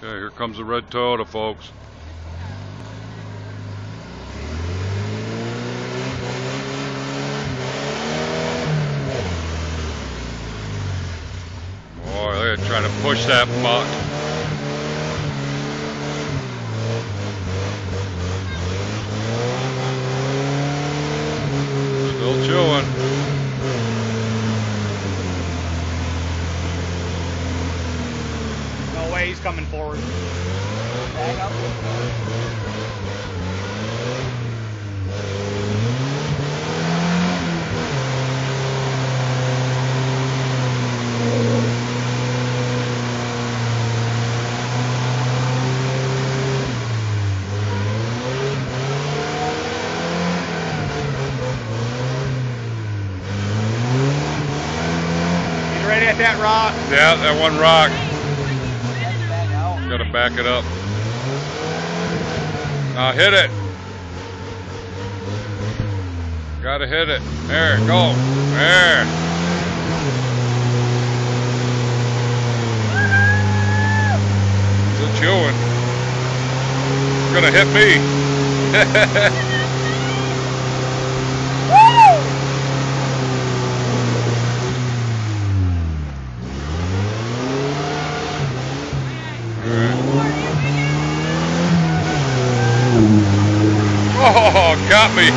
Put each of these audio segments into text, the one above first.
Okay, here comes the red Toyota, folks. Boy, they're trying to push that buck. Still chewing. No way he's coming forward. Back up. He's right at that rock. Yeah, that one rock. Gotta back it up. Now hit it. Gotta hit it. There, go. There. Still chewing. It's gonna hit me. Oh, got me.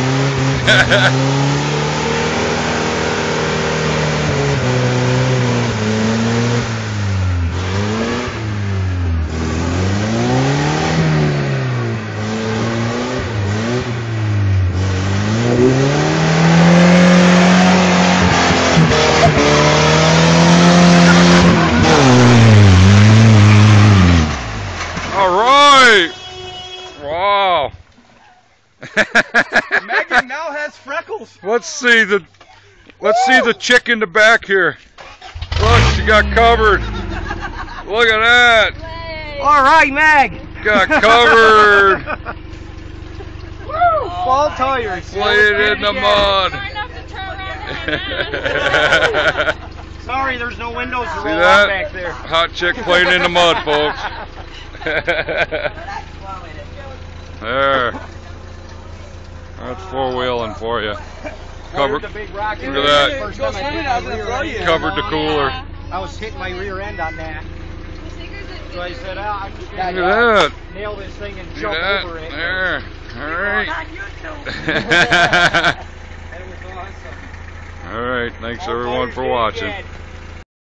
All right. Wow. Megan now has freckles. Let's see the chick in the back here. Look, she got covered. Look at that. All right, Meg. Got covered. Woo! Fall tires. Played in the mud. Sorry, there's no windows to See roll that? up back there. Hot chick playing in the mud, folks. There. That's four-wheeling for you. Covered. The big rock. Look at that. First time I hit my rear end. Covered the cooler. I was hitting my rear end on that. So I said, I'm just Look going at to nail this thing and that. jump That. over it. There. All right. That was awesome. All right. Thanks everyone for watching.